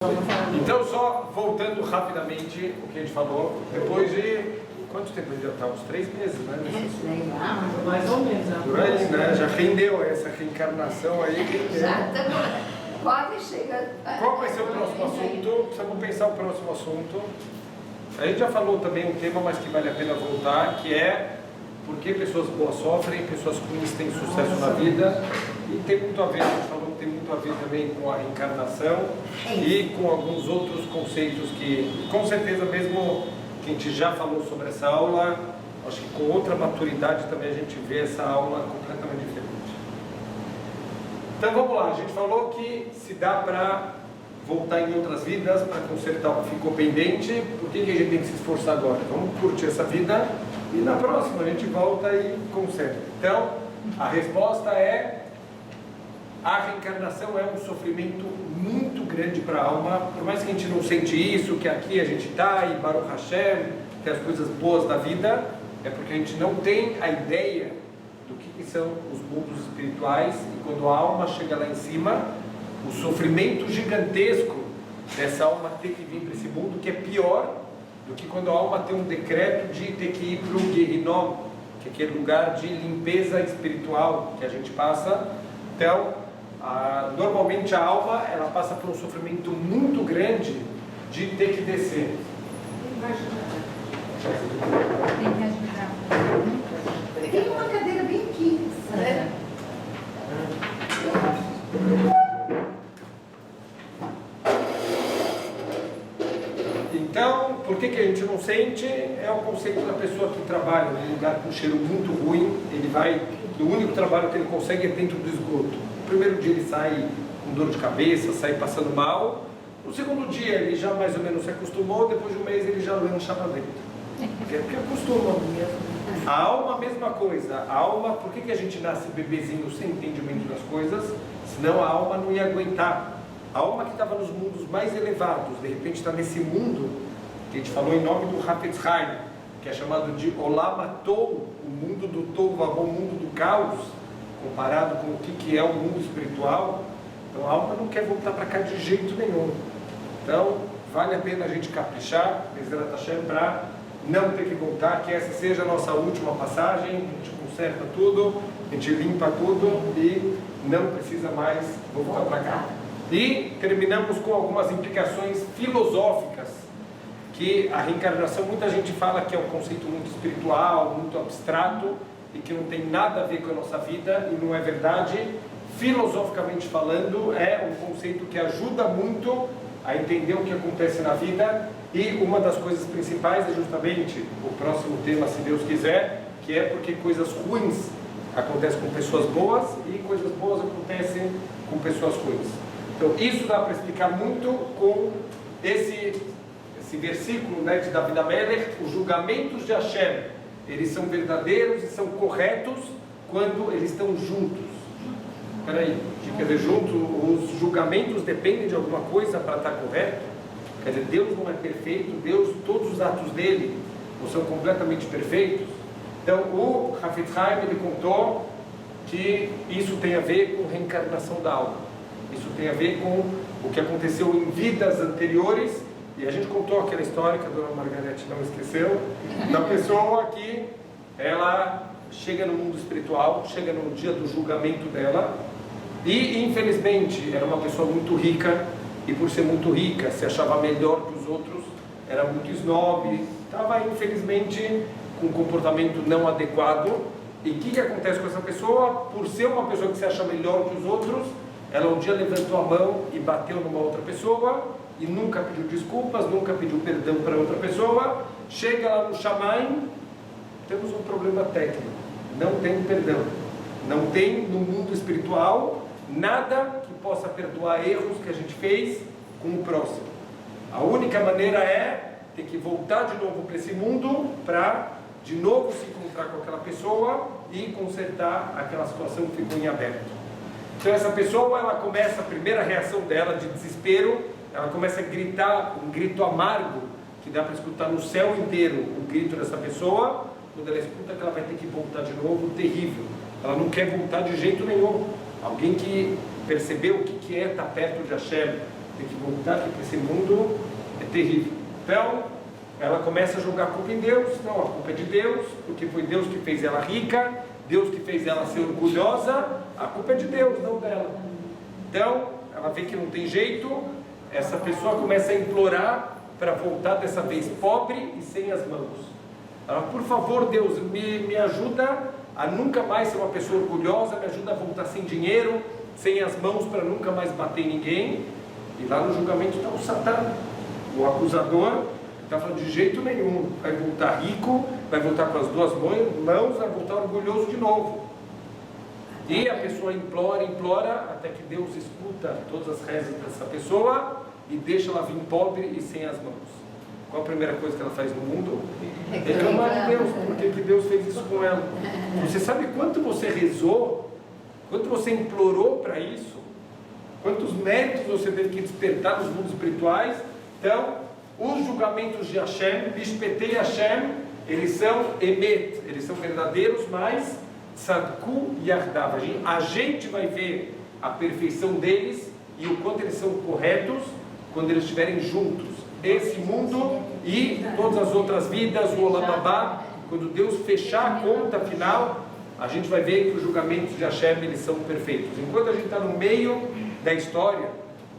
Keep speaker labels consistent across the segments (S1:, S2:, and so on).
S1: Então, só voltando rapidamente o que a gente falou, depois de quanto tempo a gente já está? Uns 3 meses, né?
S2: Mais ou menos.
S1: Por aí, né? Já rendeu essa reencarnação aí.
S3: Já estamos quase chegando.
S1: Qual vai ser o próximo assunto? Precisamos pensar o próximo assunto. A gente já falou também um tema, mas que vale a pena voltar, que é por que pessoas boas sofrem, pessoas ruins têm sucesso na vida. E tem muito a ver, a gente falou que tem muito a ver também com a reencarnação e com alguns outros conceitos que, com certeza, mesmo que a gente já falou sobre essa aula, acho que com outra maturidade também a gente vê essa aula completamente diferente. Então vamos lá, a gente falou que se dá para voltar em outras vidas, para consertar o que ficou pendente. Por que a gente tem que se esforçar agora? Vamos curtir essa vida e na próxima a gente volta e conserta. Então, a resposta é: a reencarnação é um sofrimento muito grande para a alma, por mais que a gente não sente isso, que aqui a gente está, e Baruch Hashem, tem as coisas boas da vida, é porque a gente não tem a ideia do que são os mundos espirituais, e quando a alma chega lá em cima, o sofrimento gigantesco dessa alma ter que vir para esse mundo, que é pior do que quando a alma tem um decreto de ter que ir para o Gehinom, que é aquele lugar de limpeza espiritual que a gente passa. Então, normalmente a alma ela passa por um sofrimento muito grande de ter que descer.
S3: Tem uma cadeira bem aqui, né?
S1: Então, por que a gente não sente? É o conceito da pessoa que trabalha num lugar com cheiro muito ruim. Ele vai, o único trabalho que ele consegue é dentro do esgoto. No primeiro dia ele sai com dor de cabeça, sai passando mal. No segundo dia ele já mais ou menos se acostumou, depois de um mês ele já lancha lá dentro. Porque acostuma. A alma, a mesma coisa. A alma, por que a gente nasce bebezinho sem entendimento das coisas? Senão a alma não ia aguentar. A alma que estava nos mundos mais elevados, de repente está nesse mundo, que a gente falou em nome do Hafetz Haim, que é chamado de Olam HaTohu, o mundo do Tohu, o mundo do caos, comparado com o que é o mundo espiritual. Então a alma não quer voltar para cá de jeito nenhum. Então vale a pena a gente caprichar, Bezerra Hashem, para não ter que voltar, que essa seja a nossa última passagem, a gente conserta tudo, a gente limpa tudo e não precisa mais voltar para cá. E terminamos com algumas implicações filosóficas, que a reencarnação, muita gente fala que é um conceito muito espiritual, muito abstrato, e que não tem nada a ver com a nossa vida, e não é verdade. Filosoficamente falando, é um conceito que ajuda muito a entender o que acontece na vida, e uma das coisas principais é justamente o próximo tema, se Deus quiser, que é porque coisas ruins acontecem com pessoas boas, e coisas boas acontecem com pessoas ruins. Então, isso dá para explicar muito com esse versículo, né, de David HaMelech. Os julgamentos de Hashem, eles são verdadeiros e são corretos quando eles estão juntos. Espera aí, o que quer dizer junto? Os julgamentos dependem de alguma coisa para estar correto? Quer dizer, Deus não é perfeito, Deus, todos os atos dele não são completamente perfeitos. Então, o Hafetz Haim, ele contou que isso tem a ver com reencarnação da alma. Isso tem a ver com o que aconteceu em vidas anteriores, e a gente contou aquela história que a dona Margarete não esqueceu, da pessoa que ela chega no mundo espiritual, chega no dia do julgamento dela, e infelizmente era uma pessoa muito rica, e por ser muito rica se achava melhor que os outros, era muito snob, estava infelizmente com um comportamento não adequado. E o que acontece com essa pessoa? Por ser uma pessoa que se acha melhor que os outros, ela um dia levantou a mão e bateu numa outra pessoa e nunca pediu desculpas, nunca pediu perdão para outra pessoa. Chega lá no Shamayim, temos um problema técnico, não tem perdão, não tem no mundo espiritual nada que possa perdoar erros que a gente fez com o próximo. A única maneira é ter que voltar de novo para esse mundo para de novo se encontrar com aquela pessoa e consertar aquela situação que ficou em aberto. Então essa pessoa, ela começa, a primeira reação dela de desespero, ela começa a gritar um grito amargo, que dá para escutar no céu inteiro o grito dessa pessoa. Quando ela escuta que ela vai ter que voltar de novo, terrível. Ela não quer voltar de jeito nenhum. Alguém que percebeu o que é estar perto de Hashem, tem que voltar, porque esse mundo é terrível. Então, ela começa a jogar a culpa em Deus. Não, a culpa é de Deus, porque foi Deus que fez ela rica, Deus que fez ela ser orgulhosa, a culpa é de Deus, não dela. Então, ela vê que não tem jeito, essa pessoa começa a implorar para voltar dessa vez pobre e sem as mãos. Ela, por favor, Deus, me ajuda a nunca mais ser uma pessoa orgulhosa, me ajuda a voltar sem dinheiro, sem as mãos para nunca mais bater em ninguém. E lá no julgamento está o Satã, o acusador, está falando de jeito nenhum, vai voltar rico, vai voltar com as duas mãos, vai voltar orgulhoso de novo. E a pessoa implora, até que Deus escuta todas as rezas dessa pessoa e deixa ela vir pobre e sem as mãos. Qual a primeira coisa que ela faz no mundo? Reclamar de Deus, porque que Deus fez isso com ela. Você sabe quanto você rezou, quanto você implorou para isso, quantos méritos você teve que despertar nos mundos espirituais? Então, os julgamentos de Hashem, Bishpetei Hashem, eles são emet, eles são verdadeiros, mas Tzadku Yardav. A gente vai ver a perfeição deles e o quanto eles são corretos quando eles estiverem juntos. Esse mundo e todas as outras vidas, o Olam Abba, quando Deus fechar a conta final, a gente vai ver que os julgamentos de Hashem eles são perfeitos. Enquanto a gente está no meio da história,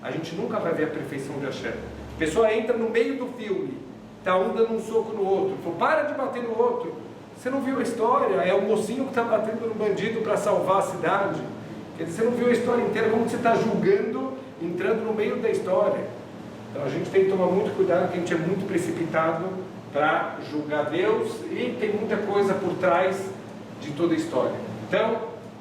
S1: a gente nunca vai ver a perfeição de Hashem. A pessoa entra no meio do filme, está um dando um soco no outro, fala, para de bater no outro. Você não viu a história? É o mocinho que está batendo no bandido para salvar a cidade. Quer dizer, você não viu a história inteira, como você está julgando, entrando no meio da história. Então a gente tem que tomar muito cuidado, porque a gente é muito precipitado para julgar Deus e tem muita coisa por trás de toda a história. Então,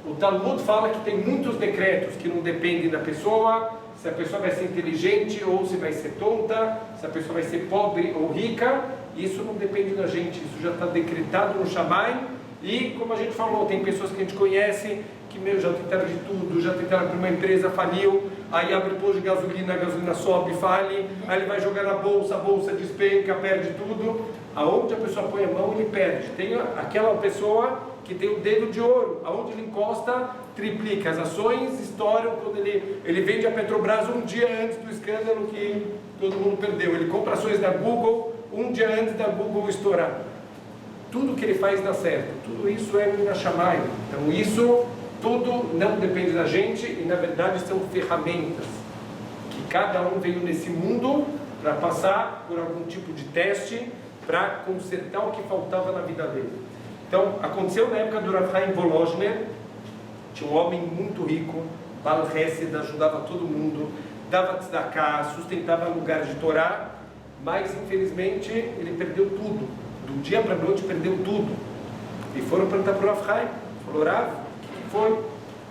S1: o Talmud fala que tem muitos decretos que não dependem da pessoa, se a pessoa vai ser inteligente ou se vai ser tonta, se a pessoa vai ser pobre ou rica, isso não depende da gente, isso já está decretado no Shammai. E como a gente falou, tem pessoas que a gente conhece que já tentaram de tudo, já tentaram abrir uma empresa, faliu, aí abre posto de gasolina, a gasolina sobe, fale, aí ele vai jogar na bolsa, a bolsa despenca, perde tudo. Aonde a pessoa põe a mão, ele perde. Tem aquela pessoa que tem o dedo de ouro, aonde ele encosta, triplica. As ações estouram quando ele vende a Petrobras um dia antes do escândalo que todo mundo perdeu. Ele compra ações da Google um dia antes da Google estourar. Tudo que ele faz dá certo. Tudo isso é Mina Shammai. Então isso tudo não depende da gente e na verdade são ferramentas que cada um veio nesse mundo para passar por algum tipo de teste para consertar o que faltava na vida dele. Então aconteceu na época do Rav Chaim Volozhner, tinha um homem muito rico, Baal Hesed, ajudava todo mundo, dava tzedakah, sustentava lugares de Torá, mas infelizmente ele perdeu tudo. Do dia para a noite perdeu tudo. E foram perguntar para o Rav Chaim, falou, Rav, o que foi?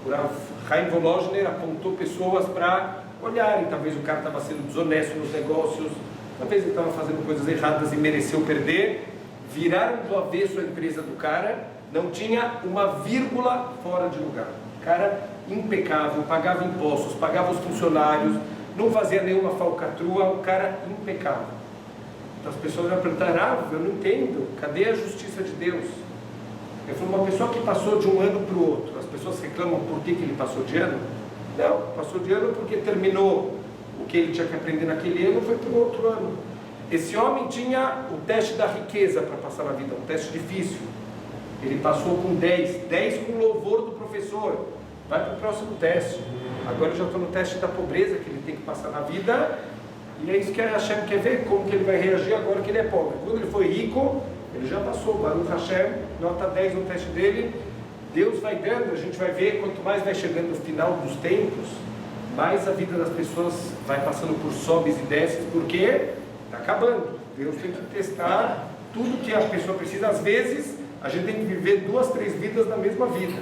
S1: O Rav Chaim Volozhner apontou pessoas para olharem, talvez o cara estava sendo desonesto nos negócios, talvez ele estava fazendo coisas erradas e mereceu perder. Viraram do avesso a empresa do cara, não tinha uma vírgula fora de lugar. O cara impecável, pagava impostos, pagava os funcionários, não fazia nenhuma falcatrua, o cara impecável. Então as pessoas vão perguntar, eu não entendo, cadê a justiça de Deus? Ele falou, uma pessoa que passou de um ano para o outro, as pessoas reclamam por que ele passou de ano? Não, passou de ano porque terminou o que ele tinha que aprender naquele ano, foi para o outro ano. Esse homem tinha o teste da riqueza para passar na vida, um teste difícil. Ele passou com 10 com louvor do professor. Vai para o próximo teste. Agora eu já estou no teste da pobreza que ele tem que passar na vida. E é isso que a Hashem quer ver, como que ele vai reagir agora que ele é pobre. Quando ele foi rico, ele já passou. Baruch Hashem, nota 10 no teste dele. Deus vai dando, a gente vai ver, quanto mais vai chegando no final dos tempos, mais a vida das pessoas vai passando por sobes e desces, porque está acabando. Deus tem que testar tudo que a pessoa precisa. Às vezes, a gente tem que viver 2, 3 vidas na mesma vida,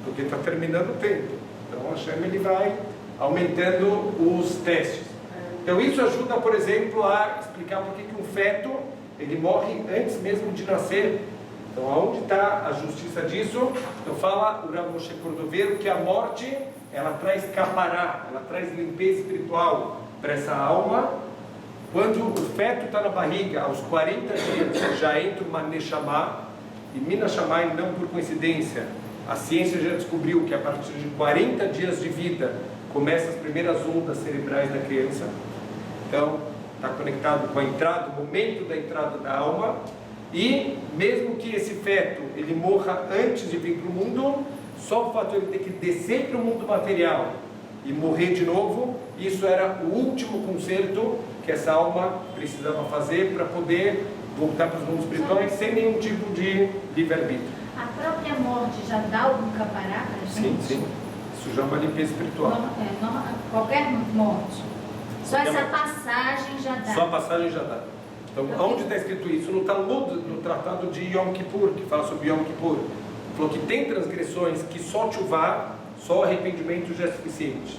S1: porque está terminando o tempo. Então, a Hashem ele vai aumentando os testes. Então, isso ajuda, por exemplo, a explicar por que um feto ele morre antes mesmo de nascer. Então, aonde está a justiça disso? Então, fala o Rav Moshe Cordovero que a morte ela traz capará, ela traz limpeza espiritual para essa alma. Quando o feto está na barriga, aos 40 dias, já entra uma Neshama, e Mina Shammai, não por coincidência, a ciência já descobriu que a partir de 40 dias de vida, começam as primeiras ondas cerebrais da criança. Então, está conectado com a entrada, o momento da entrada da alma. E mesmo que esse feto ele morra antes de vir para o mundo, só o fato de ele ter que descer para o mundo material e morrer de novo, isso era o último conserto que essa alma precisava fazer para poder voltar para os mundos espirituais sem nenhum tipo de livre-arbítrio.
S4: A própria morte já dá algum capará para a
S1: Sim,
S4: gente?
S1: sim. Isso já é uma limpeza espiritual.
S4: Qualquer morte. Só essa passagem já dá.
S1: Só a passagem já dá. Então, onde está escrito isso? No Talmud, no tratado de Yom Kippur, que fala sobre Yom Kippur, falou que tem transgressões que só tchuvá, só arrependimento já é suficiente.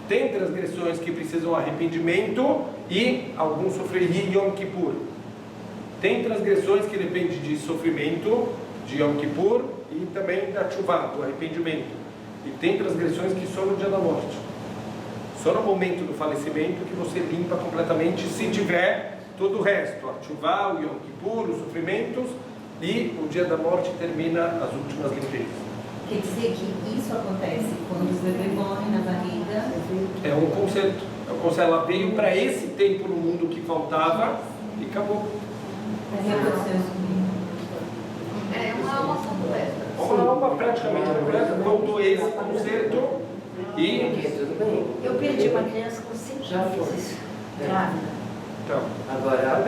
S1: Tem transgressões que precisam arrependimento e algum sofrer Yom Kippur. Tem transgressões que dependem de sofrimento, de Yom Kippur, e também da tchuvá, do arrependimento. E tem transgressões que só no dia da morte. Só no momento do falecimento que você limpa completamente, se tiver todo o resto, a tchuvá, o Yom Kippur, os sofrimentos, e o dia da morte termina as últimas limpezas.
S3: Quer dizer que isso acontece quando o bebê morre na barriga.
S1: É um conceito. É um conceito. Ela veio para esse tempo no mundo que faltava e acabou.
S3: É uma alma completa.
S1: Uma alma praticamente completa, voltou esse conceito e...
S5: Eu perdi uma criança com 5
S2: Já
S5: anos.
S2: foi.
S5: Isso. Grávida.
S1: Então,
S6: Agora,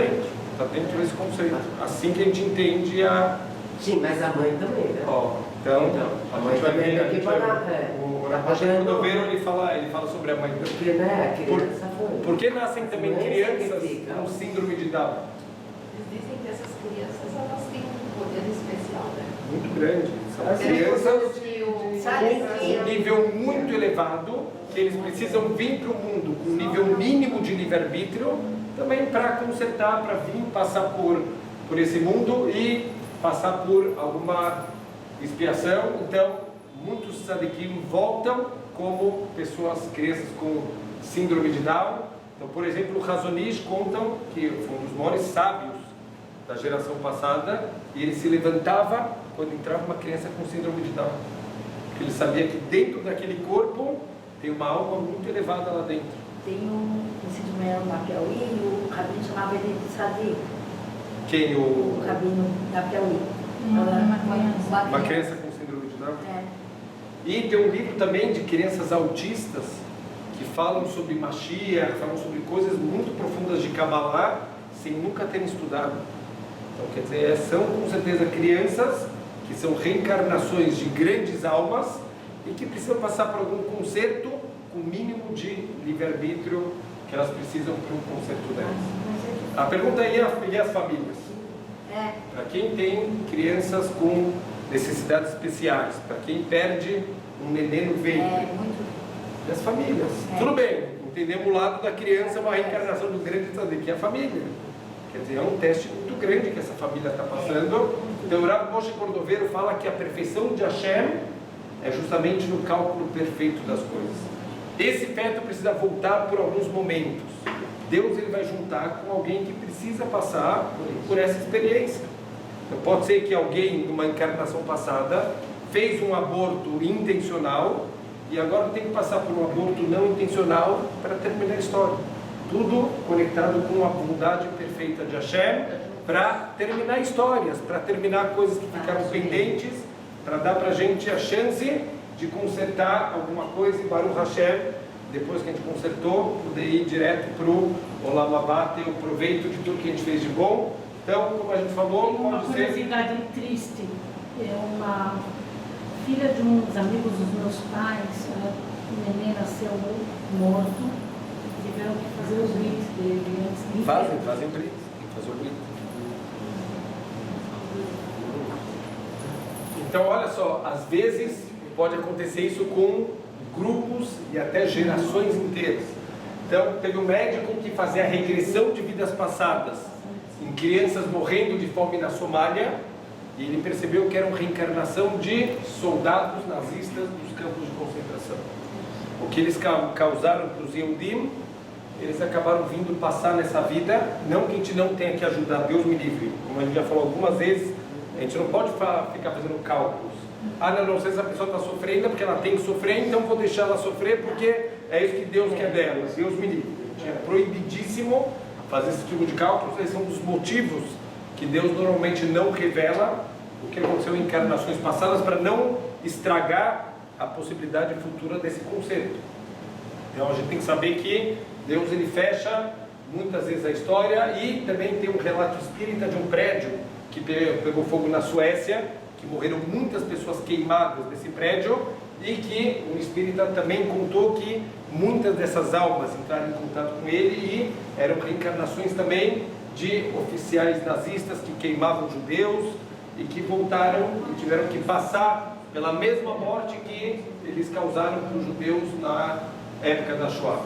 S1: está dentro desse conceito. Assim que a gente entende a...
S6: sim, mas a mãe também, né?
S1: Ó, então,
S6: a
S1: a
S6: mãe
S1: gente vai
S6: também
S1: ver,
S6: tem que pagar,
S1: o
S6: tá
S1: Raposo
S6: pagando.
S1: Cordoveiro, ele fala sobre a mãe.
S6: Porque, né, a criança foi.
S1: Por que nascem também
S6: Mãe
S1: crianças
S6: sacrifica.
S1: com síndrome de Down?
S3: Eles dizem que essas crianças elas têm um poder especial, né?
S1: Muito grande. São
S6: Assim,
S1: crianças
S3: Sabe
S1: com um nível muito elevado, que eles precisam vir para o mundo com um nível mínimo de livre-arbítrio, também para consertar, para vir passar por esse mundo e passar por alguma expiação. Então, muitos tzadikim voltam como pessoas, crianças com síndrome de Down. Então, por exemplo, o Razonish contam que foi um dos maiores sábios da geração passada e ele se levantava quando entrava uma criança com síndrome de Down. Porque ele sabia que dentro daquele corpo tem uma alma muito elevada lá dentro.
S5: Tem um Cid Melo na Piauí e o rabino chamava ele de Sadi,
S1: Quem?
S5: o rabino da Piauí.
S1: Uma criança com síndrome de Down.
S5: É.
S1: E tem um livro também de crianças autistas que falam sobre Mashiach, falam sobre coisas muito profundas de Kabbalah sem nunca terem estudado. Então, quer dizer, são com certeza crianças que são reencarnações de grandes almas e que precisam passar por algum conserto com o mínimo de livre-arbítrio que elas precisam para um conserto delas. A pergunta é, e as famílias?
S5: É.
S1: Para quem tem crianças com necessidades especiais, para quem perde um neném no ventre, e as famílias. Tudo bem, entendemos o lado da criança, uma reencarnação do grande tzadik, que é a família. Quer dizer, é um teste muito grande que essa família está passando. Então, o Rav Moshe Cordoveiro fala que a perfeição de Hashem é justamente no cálculo perfeito das coisas. Esse feto precisa voltar por alguns momentos. Deus ele vai juntar com alguém que precisa passar por essa experiência. Então, pode ser que alguém, numa encarnação passada, fez um aborto intencional e agora tem que passar por um aborto não intencional para terminar a história. Tudo conectado com a bondade perfeita de Hashem para terminar histórias, para terminar coisas que ficaram pendentes, para dar para a gente a chance de consertar alguma coisa e Baruch Hashem, depois que a gente consertou, poder ir direto para o Olam Abá, ter o proveito de tudo que a gente fez de bom. Então, como a gente falou,
S2: Uma
S1: pode ser...
S2: curiosidade triste. É uma filha de uns amigos dos meus pais, o neném nasceu morto, tiveram que fazer os brindes dele antes de
S1: Fazem blitz, tem que fazer o blitz. Então, olha só, às vezes pode acontecer isso com grupos e até gerações inteiras. Então, teve um médico que fazia a regressão de vidas passadas em crianças morrendo de fome na Somália e ele percebeu que era uma reencarnação de soldados nazistas dos campos de concentração. O que eles causaram para os Yehudim, eles acabaram vindo passar nessa vida, não que a gente não tenha que ajudar, Deus me livre, como a gente já falou algumas vezes, a gente não pode ficar fazendo cálculos. Ah, não, se essa pessoa está sofrendo é porque ela tem que sofrer, então vou deixar ela sofrer porque é isso que Deus quer dela. Deus me livre. É proibidíssimo fazer esse tipo de cálculos. Esses são os motivos que Deus normalmente não revela o que aconteceu em encarnações passadas, para não estragar a possibilidade futura desse conceito. Então a gente tem que saber que Deus ele fecha muitas vezes a história. E também tem um relato espírita de um prédio que pegou fogo na Suécia, que morreram muitas pessoas queimadas nesse prédio, e que um espírita também contou que muitas dessas almas entraram em contato com ele e eram reencarnações também de oficiais nazistas que queimavam judeus e que voltaram e tiveram que passar pela mesma morte que eles causaram para os judeus na época da Shoah.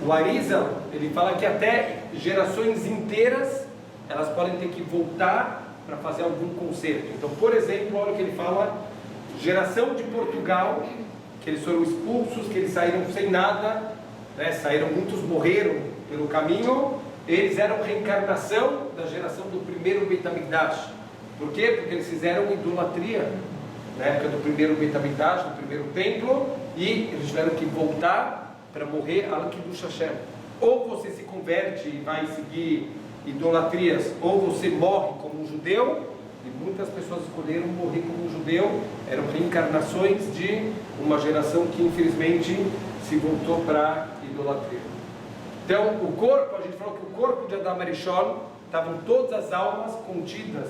S1: O Arizal, ele fala que até gerações inteiras elas podem ter que voltar para fazer algum conserto. Então, por exemplo, olha o que ele fala: geração de Portugal, que eles foram expulsos, que eles saíram sem nada, né? Saíram, muitos morreram pelo caminho. Eles eram reencarnação da geração do primeiro Beit HaMikdash. Por quê? Porque eles fizeram idolatria na época do primeiro Beit HaMikdash, do primeiro templo, e eles tiveram que voltar para morrer al Kiddush Hashem. Ou você se converte e vai seguir idolatrias, ou você morre como um judeu. E muitas pessoas escolheram morrer como um judeu. Eram reencarnações de uma geração que infelizmente se voltou para idolatria. Então o corpo, a gente falou que o corpo de Adam Arishon, estavam todas as almas contidas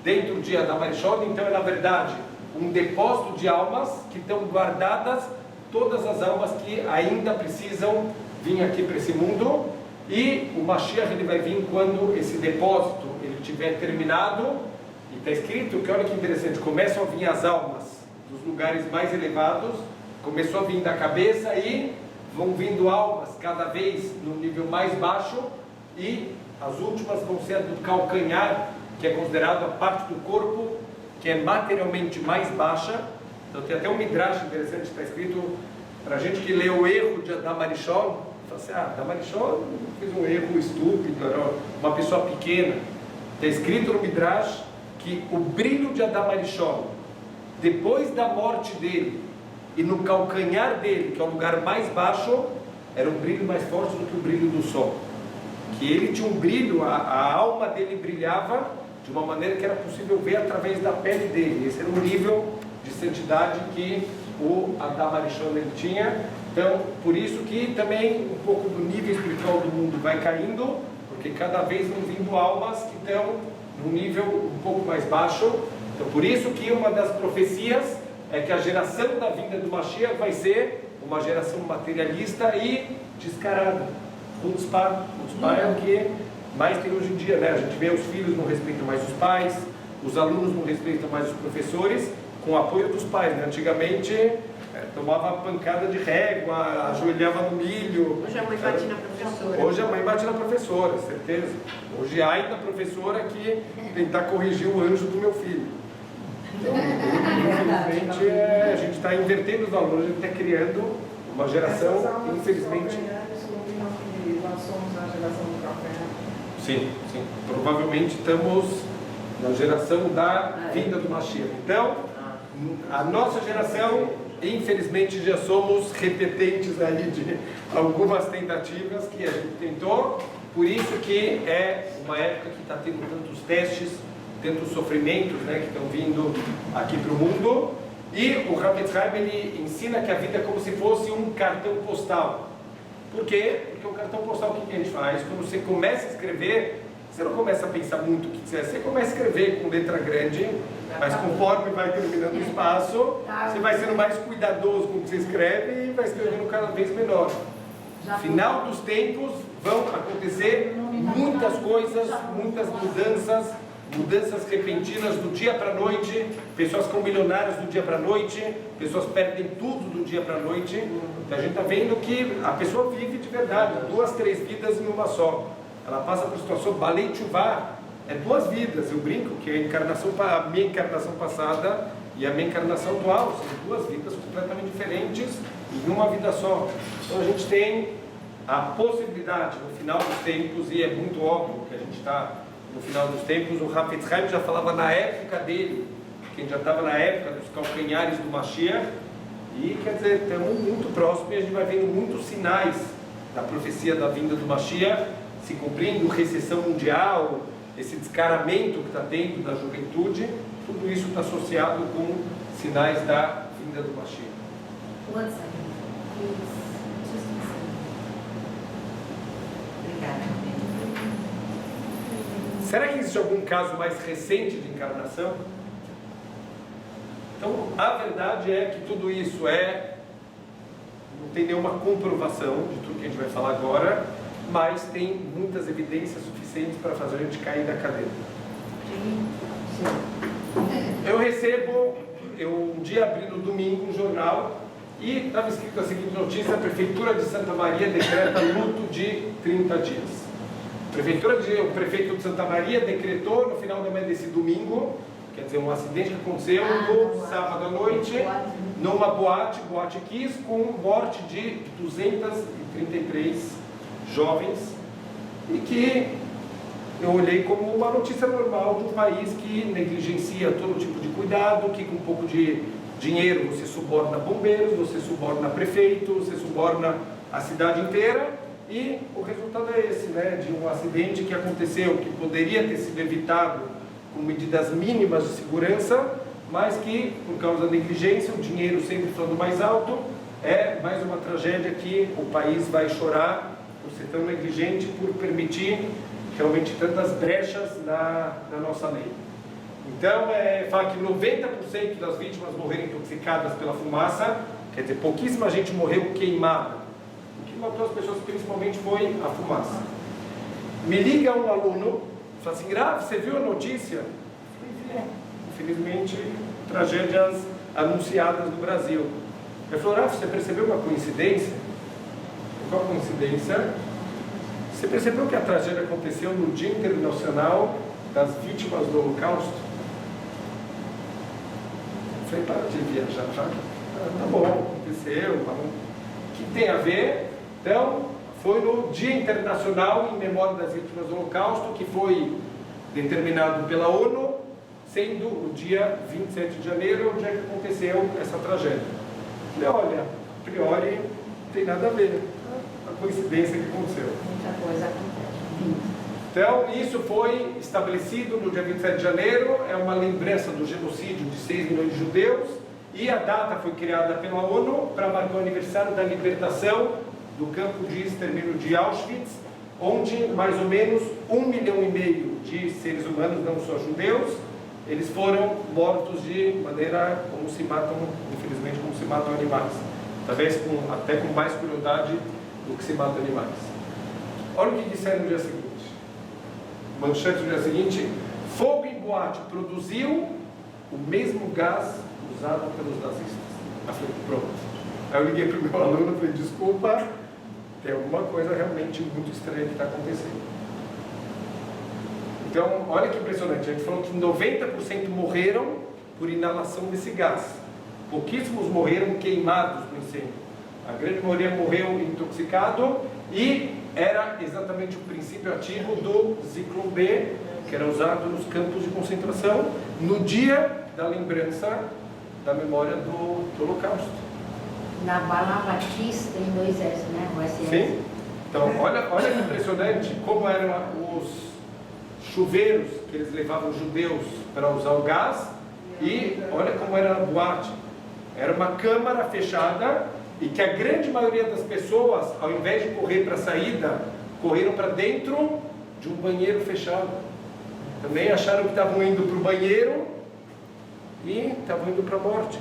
S1: dentro de Adam Arishon. Então é na verdade um depósito de almas que estão guardadas, todas as almas que ainda precisam vir aqui para esse mundo. E o Mashiach ele vai vir quando esse depósito ele tiver terminado. E está escrito que, olha que interessante, começam a vir as almas dos lugares mais elevados, começou a vir da cabeça e vão vindo almas cada vez no nível mais baixo, e as últimas vão ser a do calcanhar, que é considerado a parte do corpo que é materialmente mais baixa. Então tem até um midrash interessante, está escrito para a gente que lê o erro de Adam Arishon, fala assim: Adam Arishon fez um erro estúpido, era uma pessoa pequena. Está escrito no midrash que o brilho de Adam Arishon, depois da morte dele e no calcanhar dele, que é o lugar mais baixo, era um brilho mais forte do que o brilho do sol. Que ele tinha um brilho, a alma dele brilhava de uma maneira que era possível ver através da pele dele. Esse era o nível de santidade que o Adam Arishon ele tinha. Então, por isso que também um pouco do nível espiritual do mundo vai caindo, porque cada vez vão vindo almas que estão num nível um pouco mais baixo. Então por isso que uma das profecias é que a geração da vinda do Mashiach vai ser uma geração materialista e descarada. Chutzpah é o que mais tem hoje em dia, né? A gente vê os filhos não respeitam mais os pais, os alunos não respeitam mais os professores, com o apoio dos pais, né? Antigamente tomava pancada de régua, ajoelhava no milho.
S3: Hoje a mãe bate na professora.
S1: Hoje a mãe bate na professora, certeza. Hoje ai da professora que tentar corrigir o anjo do meu filho. Então, infelizmente, a gente está invertendo os valores, a gente está criando uma geração, infelizmente.
S7: Nós somos a geração do calcanhar.
S1: Sim, sim. Provavelmente estamos na geração da vinda do Mashiach. Então, a nossa geração, infelizmente, já somos repetentes aí de algumas tentativas que a gente tentou. Por isso que é uma época que está tendo tantos testes, tantos sofrimentos, né, que estão vindo aqui para o mundo. E o Chafetz Chaim ele ensina que a vida é como se fosse um cartão postal. Por quê? Porque o cartão postal, o que a gente faz? Quando você começa a escrever, você não começa a pensar muito o que quiser, você começa a escrever com letra grande, mas conforme vai terminando o espaço, você vai sendo mais cuidadoso com o que você escreve e vai escrevendo cada vez menor. No final dos tempos vão acontecer muitas coisas, muitas mudanças repentinas do dia para a noite. Pessoas ficam milionárias do dia para a noite, pessoas perdem tudo do dia para a noite. Então a gente está vendo que a pessoa vive de verdade, 2, 3 vidas em uma só. Ela passa por situação Balei Teshuvah, é 2 vidas. Eu brinco que a minha encarnação passada e a minha encarnação atual são 2 vidas completamente diferentes em uma vida só. Então a gente tem a possibilidade no final dos tempos, e é muito óbvio que a gente está no final dos tempos. O Chafetz Chaim já falava na época dele, que a gente já estava na época dos calcanhares do Mashiach, E, quer dizer, estamos muito próximos e a gente vai vendo muitos sinais da profecia da vinda do Mashiach se cumprindo, recessão mundial, esse descaramento que está tendo da juventude, tudo isso está associado com sinais da vinda do Mashiach.
S4: One second. Please. Just a second.
S6: Obrigada.
S1: Será que existe algum caso mais recente de encarnação? Então, a verdade é que tudo isso não tem nenhuma comprovação de tudo que a gente vai falar agora, mas tem muitas evidências suficientes para fazer a gente cair da cadeira. Eu um dia abri no domingo um jornal e estava escrito a seguinte notícia: a Prefeitura de Santa Maria decreta luto de 30 dias. O prefeito de Santa Maria decretou no final da manhã desse domingo, quer dizer, um acidente que aconteceu no sábado à noite, numa boate Kiss, com morte de 233 jovens, e que eu olhei como uma notícia normal de um país que negligencia todo tipo de cuidado, que com um pouco de dinheiro você suborna bombeiros, você suborna prefeito, você suborna a cidade inteira. E o resultado é esse, né, de um acidente que aconteceu, que poderia ter sido evitado com medidas mínimas de segurança, mas que, por causa da negligência, o dinheiro sempre falando mais alto, é mais uma tragédia que o país vai chorar por ser tão negligente, por permitir realmente tantas brechas na nossa lei. Então, fala que 90% das vítimas morreram intoxicadas pela fumaça, quer dizer, pouquíssima gente morreu queimada. Matou as pessoas principalmente foi a fumaça. Me liga um aluno, fala assim: Grave, você viu a notícia? Eu falei, infelizmente, tragédias anunciadas no Brasil. Ele falou: Grave, você percebeu uma coincidência? Qual coincidência? Você percebeu que a tragédia aconteceu no Dia Internacional das Vítimas do Holocausto? Eu falei: para de viajar, já. Tá bom, aconteceu, o que tem a ver? Então, foi no Dia Internacional em Memória das Vítimas do Holocausto, que foi determinado pela ONU, sendo o dia 27 de janeiro, onde é que aconteceu essa tragédia. Falei: olha, a priori não tem nada a ver, a coincidência que aconteceu.
S5: Muita coisa acontece.
S1: Então, isso foi estabelecido no dia 27 de janeiro, é uma lembrança do genocídio de 6 milhões de judeus, e a data foi criada pela ONU para marcar o aniversário da libertação do campo de extermínio de Auschwitz, onde mais ou menos 1,5 milhão de seres humanos, não só judeus, eles foram mortos de maneira como se matam, infelizmente, como se matam animais. Talvez até com mais crueldade do que se matam animais. Olha o que disseram no dia seguinte. Manchete no dia seguinte: fogo em boate produziu o mesmo gás usado pelos nazistas. Eu falei: pronto. Aí eu liguei para o meu aluno e falei: desculpa, tem alguma coisa realmente muito estranha que está acontecendo. Então, olha que impressionante. A gente falou que 90% morreram por inalação desse gás. Pouquíssimos morreram queimados no incêndio. A grande maioria morreu intoxicado, e era exatamente o princípio ativo do Zyklon B, que era usado nos campos de concentração no dia da lembrança da memória do Holocausto.
S5: Na Bala Batista tem 2 S, né? O SS.
S1: Sim. Então, olha que impressionante como eram os chuveiros que eles levavam os judeus para usar o gás, e olha como era a boate. Era uma câmara fechada, e que a grande maioria das pessoas, ao invés de correr para a saída, correram para dentro de um banheiro fechado. Também acharam que estavam indo para o banheiro e estavam indo para a morte.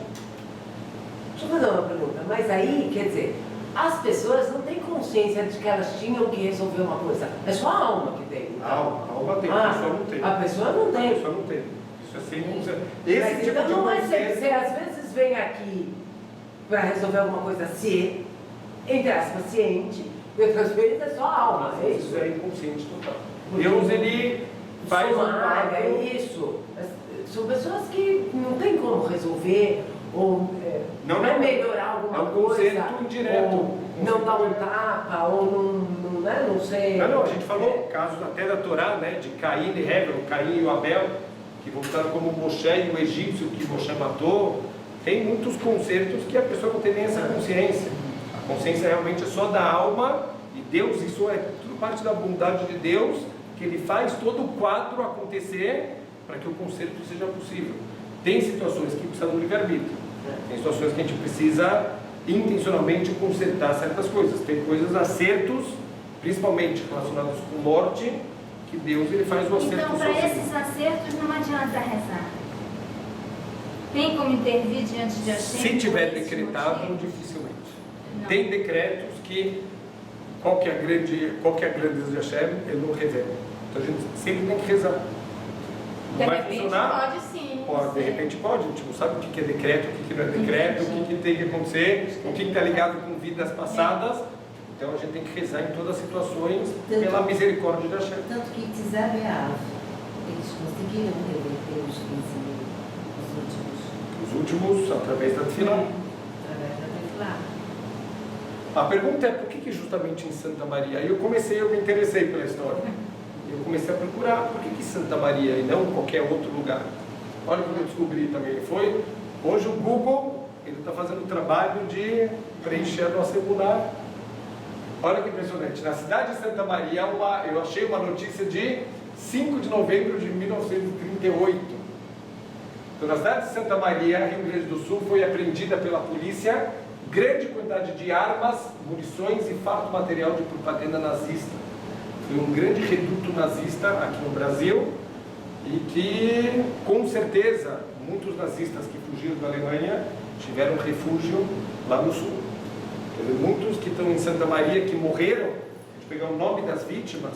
S6: Deixa eu fazer uma pergunta, mas aí, quer dizer, as pessoas não têm consciência de que elas tinham que resolver uma coisa. É só a alma que tem.
S1: A alma tem, a pessoa não tem.
S6: A pessoa não tem.
S1: A pessoa não tem. Isso é sem.
S6: Mas
S1: Esse tipo
S6: então
S1: de
S6: não é
S1: consciência.
S6: você às vezes vem aqui para resolver alguma coisa entre aspas, ciente, e outras vezes é só a alma. É isso.
S1: Isso é inconsciente total. Deus, ele faz um quadro.
S6: É isso. São pessoas que não tem como resolver, ou
S1: Não
S6: melhorar alguma
S1: é um
S6: coisa.
S1: conceito indireto.
S6: Ou não dar um tapa, ou não sei.
S1: Não, a gente falou casos até da Torá, né, de Caim e Hevel, Caim e o Abel, que voltaram como Moshe e o egípcio que Moshe matou. Tem muitos concertos que a pessoa não tem nem essa consciência. A consciência realmente é só da alma, e Deus, isso é tudo parte da bondade de Deus, que Ele faz todo o quadro acontecer para que o concerto seja possível. Tem situações que precisam do livre-arbítrio, tem situações que a gente precisa intencionalmente consertar certas coisas, tem coisas, acertos, principalmente relacionados com morte, que Deus ele faz o acerto
S4: Então, para
S1: sozinho.
S4: esses acertos não adianta rezar. Tem como intervir diante de Hashem?
S1: Se tiver
S4: por esse
S1: decretado,
S4: motivo?
S1: dificilmente.
S4: Não.
S1: Tem decretos que qual que é a grandeza de Hashem, ele não revela. Então a gente sempre tem que rezar. Não
S3: De
S1: vai
S3: repente
S1: funcionar?
S3: pode sim.
S1: Pode, de repente pode. A gente não sabe o que é decreto, o que não é decreto, o que tem que acontecer, o que está ligado com vidas passadas. Então a gente tem que rezar em todas as situações pela misericórdia de Hashem.
S5: Tanto que Tizab e Av, eles conseguiram reverter os 15 mil,
S1: Os últimos, através da Tefilá.
S5: através da Tefilá.
S1: A pergunta é por que justamente em Santa Maria? Aí eu me interessei pela história. Eu comecei a procurar por que Santa Maria e não qualquer outro lugar. Olha o que eu descobri também. Hoje o Google está fazendo o trabalho de preencher a nossa emuná. Olha que impressionante. Na cidade de Santa Maria, eu achei uma notícia de 5 de novembro de 1938. Então, na cidade de Santa Maria, Rio Grande do Sul, foi apreendida pela polícia grande quantidade de armas, munições e farto material de propaganda nazista. Foi um grande reduto nazista aqui no Brasil e que, com certeza, muitos nazistas que fugiram da Alemanha tiveram refúgio lá no Sul. Quer dizer, muitos que estão em Santa Maria, que morreram, a gente pegar o nome das vítimas,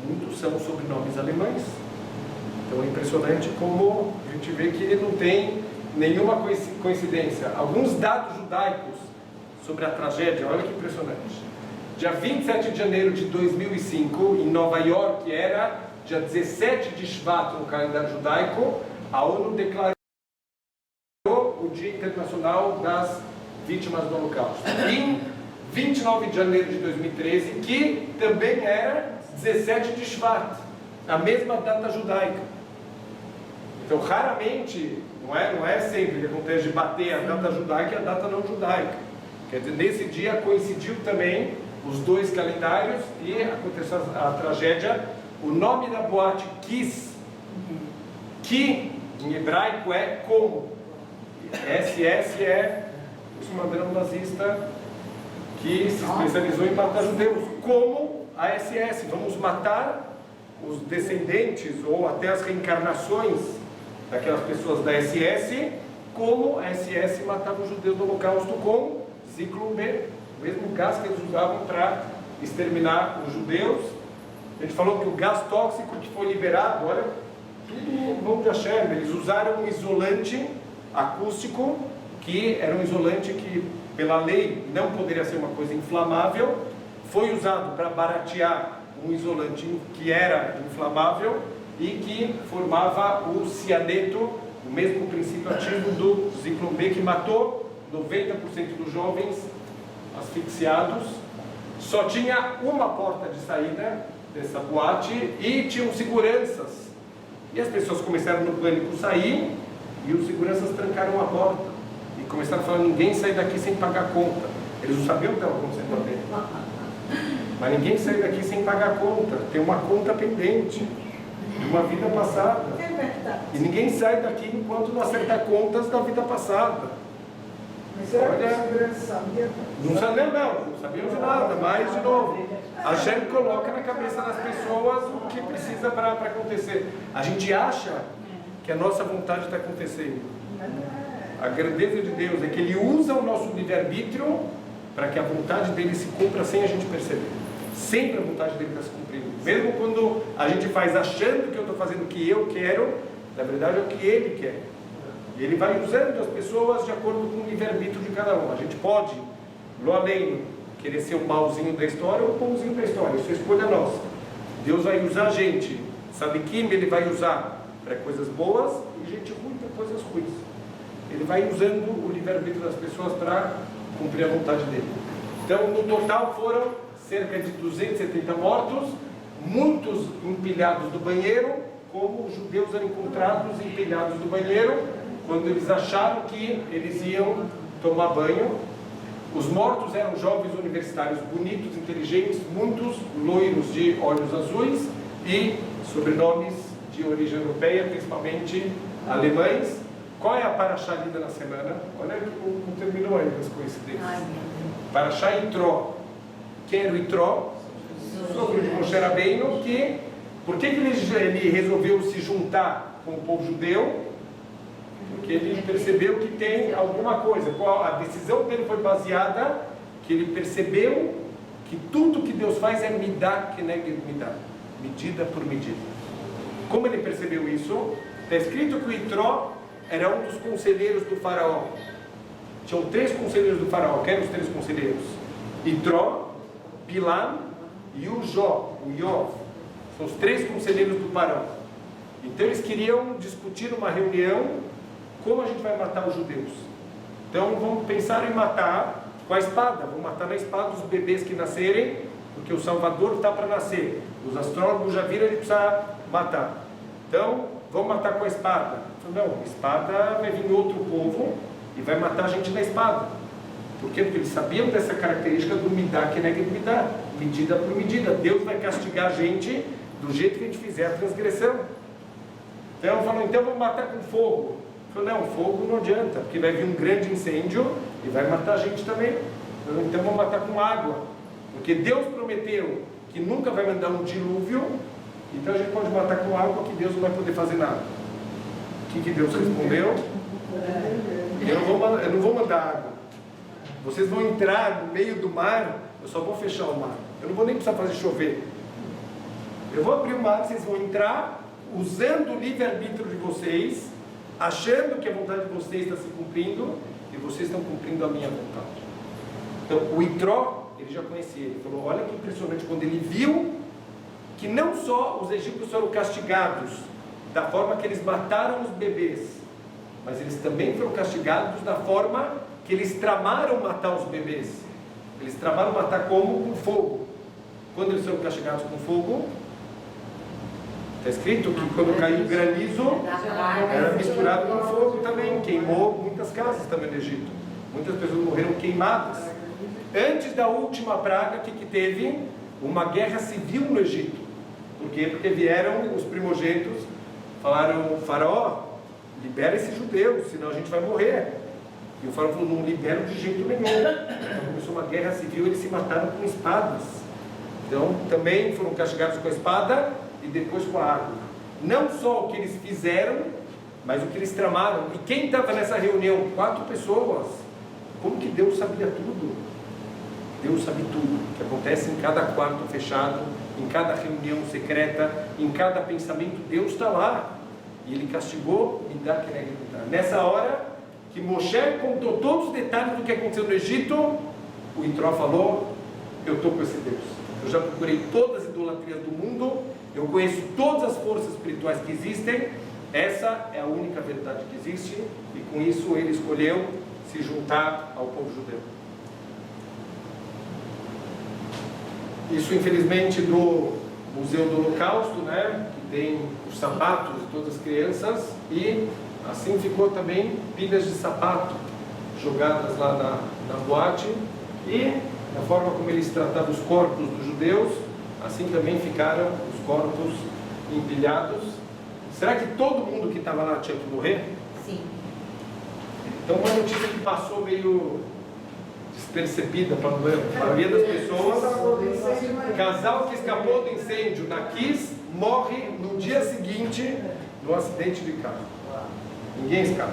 S1: muitos são sobrenomes alemães. Então é impressionante como a gente vê que não tem nenhuma coincidência. Alguns dados judaicos sobre a tragédia, olha que impressionante. Dia 27 de janeiro de 2005, em Nova York, era dia 17 de Shvat no calendário judaico, a ONU declarou o Dia Internacional das Vítimas do Holocausto. Em 29 de janeiro de 2013, que também era 17 de Shvat, a mesma data judaica. Então, raramente, não é sempre que acontece de bater a data judaica e a data não judaica. Quer dizer, nesse dia coincidiu também os dois calendários e aconteceu a tragédia. O nome da boate Kiss, que em hebraico é como. SS é o esquadrão nazista que se especializou em matar judeus. Como a SS, vamos matar os descendentes ou até as reencarnações daquelas pessoas da SS, como a SS matava os judeus no Holocausto com Ciclo B, o mesmo gás que eles usavam para exterminar os judeus. A gente falou que o gás tóxico que foi liberado, olha, tudo no nome de Hashem, eles usaram um isolante acústico, que era um isolante que, pela lei, não poderia ser uma coisa inflamável, foi usado para baratear um isolante que era inflamável e que formava o cianeto, o mesmo princípio ativo do Zyklon B, que matou 90% dos jovens asfixiados. Só tinha uma porta de saída dessa boate e tinham seguranças. E as pessoas começaram no pânico sair e os seguranças trancaram a porta e começaram a falar: ninguém sai daqui sem pagar conta. Eles não sabiam o que estava acontecendo lá dentro. Mas ninguém sai daqui sem pagar conta. Tem uma conta pendente de uma vida passada. E ninguém sai daqui enquanto não acertar contas da vida passada.
S7: Mas será que a segurança sabia?
S1: Não sabiam de nada, mas de novo, a gente coloca na cabeça das pessoas o que precisa para acontecer. A gente acha que a nossa vontade está acontecendo. A grandeza de Deus é que Ele usa o nosso livre-arbítrio para que a vontade dele se cumpra sem a gente perceber. Sempre a vontade dele está se cumprindo. Mesmo quando a gente faz achando que eu estou fazendo o que eu quero, na verdade é o que Ele quer. E Ele vai usando as pessoas de acordo com o livre-arbítrio de cada um. A gente pode, lo além, querer ser o malzinho da história ou o bonzinho da história. Isso é escolha nossa. Deus vai usar a gente. Sabe quem Ele vai usar para coisas boas e gente ruim para coisas ruins. Ele vai usando o livre-arbítrio das pessoas para cumprir a vontade dele. Então, no total foram cerca de 270 mortos, muitos empilhados do banheiro, como os judeus eram encontrados empilhados do banheiro, quando eles acharam que eles iam tomar banho. Os mortos eram jovens universitários bonitos, inteligentes, muitos loiros de olhos azuis e sobrenomes de origem europeia, principalmente alemães. Qual é a paraxá lida na semana? Olha que não terminou ainda as coincidências.
S5: Ai, meu Deus.
S1: Paraxá Itró. Quem era o Itró? Sobre o Moshe Rabbeinu, que por que ele resolveu se juntar com o povo judeu? Porque ele percebeu que tem alguma coisa. A decisão dele foi baseada que ele percebeu que tudo que Deus faz é midá keneged midá, medida por medida. Como ele percebeu isso? Está escrito que o Itró era um dos conselheiros do faraó. Tinham 3 conselheiros do faraó. Quem eram os 3 conselheiros? Itró, Bilam e o Yov. São os 3 conselheiros do faraó. Então eles queriam discutir numa reunião como a gente vai matar os judeus. Então vamos pensar em matar com a espada. Vamos matar na espada os bebês que nascerem, porque o Salvador está para nascer. Os astrólogos já viram, ele precisa matar. Então vamos matar com a espada. Não, a espada vai vir outro povo e vai matar a gente na espada. Por quê? Porque eles sabiam dessa característica do midá keneged midá, medida por medida. Deus vai castigar a gente do jeito que a gente fizer a transgressão. Então falou, então vamos matar com fogo. Falou, não, fogo não adianta, porque vai vir um grande incêndio e vai matar a gente também. Então vamos matar com água, porque Deus prometeu que nunca vai mandar um dilúvio, então a gente pode matar com água que Deus não vai poder fazer nada. O que Deus respondeu? Eu não vou mandar água. Vocês vão entrar no meio do mar, eu só vou fechar o mar. Eu não vou nem precisar fazer chover. Eu vou abrir o mar, vocês vão entrar usando o livre-arbítrio de vocês, achando que a vontade de vocês está se cumprindo e vocês estão cumprindo a minha vontade. Então o Itró, ele já conhecia, ele falou, olha que impressionante, quando ele viu que não só os egípcios foram castigados da forma que eles mataram os bebês, mas eles também foram castigados da forma que eles tramaram matar os bebês. Eles tramaram matar como? Com fogo. Quando eles foram castigados com fogo, está escrito que quando caiu o granizo, era misturado com fogo também, queimou muitas casas também no Egito. Muitas pessoas morreram queimadas. Antes da última praga, o que teve? Uma guerra civil no Egito. Por quê? Porque vieram os primogênitos, falaram, faraó, libera esses judeus, senão a gente vai morrer. E o faraó falou, não libero de jeito nenhum. Então começou uma guerra civil, eles se mataram com espadas. Então também foram castigados com a espada e depois com a água. Não só o que eles fizeram, mas o que eles tramaram. E quem estava nessa reunião? 4 pessoas. Como que Deus sabia tudo? Deus sabe tudo que acontece em cada quarto fechado, em cada reunião secreta, em cada pensamento. Deus está lá. E ele castigou midá keneged midá. Nessa hora que Moshe contou todos os detalhes do que aconteceu no Egito, o Itró falou, eu estou com esse Deus. Eu já procurei todas as idolatrias do mundo, eu conheço todas as forças espirituais que existem, essa é a única verdade que existe, e com isso ele escolheu se juntar ao povo judeu. Isso infelizmente do Museu do Holocausto, né, que tem os sapatos de todas as crianças, e assim ficou também pilhas de sapato jogadas lá na boate, e da forma como eles tratavam os corpos dos judeus, assim também ficaram os corpos empilhados. Será que todo mundo que estava lá tinha que morrer?
S5: Sim.
S1: Então uma notícia que passou meio despercebida para a maioria das pessoas, casal que escapou do incêndio na Kiss morre no dia seguinte num acidente de carro. Ninguém escapa.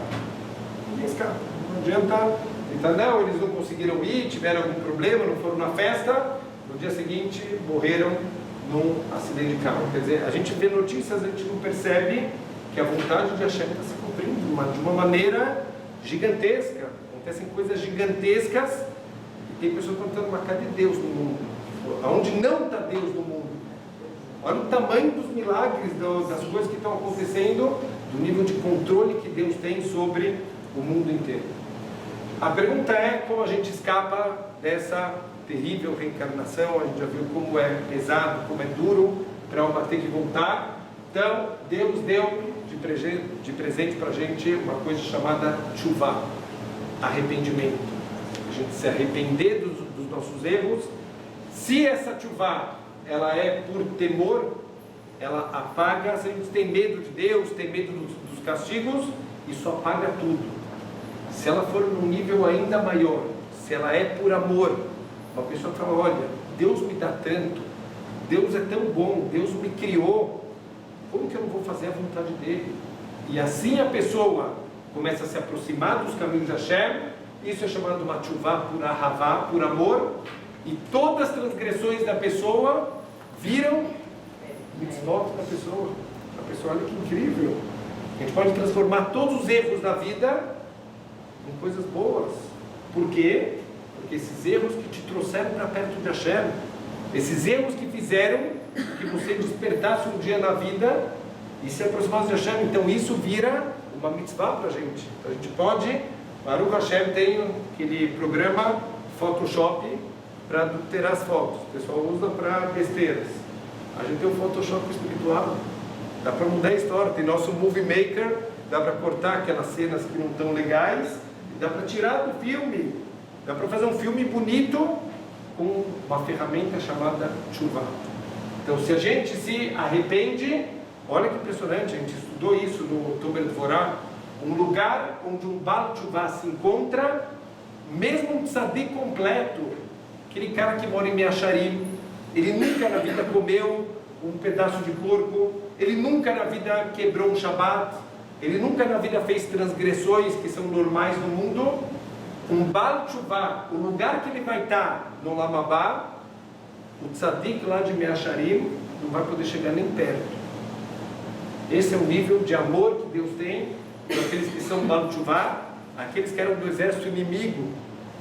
S1: Ninguém escapa. Não adianta. Então, não, eles não conseguiram ir, tiveram algum problema, não foram na festa. No dia seguinte, morreram num acidente de carro. Quer dizer, a gente vê notícias, a gente não percebe que a vontade de Hashem está se cumprindo de uma maneira gigantesca. Acontecem coisas gigantescas e tem pessoas perguntando, mas cadê Deus no mundo? Aonde não está Deus no mundo? Olha o tamanho dos milagres, das coisas que estão acontecendo, do nível de controle que Deus tem sobre o mundo inteiro. A pergunta é como a gente escapa dessa terrível reencarnação. A gente já viu como é pesado, como é duro para a alma ter que voltar. Então, Deus deu de presente para a gente uma coisa chamada tchuvá, arrependimento. A gente se arrepender dos nossos erros. Se essa tchuvá, ela é por temor, ela apaga. Se a gente tem medo de Deus, tem medo dos castigos, isso apaga tudo. Se ela for num nível ainda maior, se ela é por amor, uma pessoa fala, olha, Deus me dá tanto, Deus é tão bom, Deus me criou, como que eu não vou fazer a vontade dele? E assim a pessoa começa a se aproximar dos caminhos de Hashem. Isso é chamado uma tchuvá por ahavá, por amor, e todas as transgressões da pessoa viram mitzvot da pessoa. A pessoa, olha que incrível, a gente pode transformar todos os erros da vida em coisas boas. Por quê? Porque esses erros que te trouxeram para perto de Hashem, esses erros que fizeram que você despertasse um dia na vida e se aproximasse de Hashem, então isso vira uma mitzvah para a gente. Então a gente pode, Baruch Hashem tem aquele programa Photoshop para adulterar as fotos, o pessoal usa para besteiras. A gente tem um Photoshop espiritual, dá para mudar a história, tem nosso Movie Maker, dá para cortar aquelas cenas que não estão legais, dá para tirar do filme, dá para fazer um filme bonito com uma ferramenta chamada tchuvá. Então, se a gente se arrepende, olha que impressionante, a gente estudou isso no Tomer Dvorá, um lugar onde um Baal Tchuvá se encontra, mesmo um tzadik completo, aquele cara que mora em Meacharim, ele nunca na vida comeu um pedaço de porco, ele nunca na vida quebrou um Shabat, ele nunca na vida fez transgressões que são normais no mundo. Um Baal Tchuvá, o lugar que ele vai estar no Lamabá, o tzadik lá de Meacharim não vai poder chegar nem perto. Esse é o nível de amor que Deus tem para aqueles que são Baal Tchuvá, aqueles que eram do exército inimigo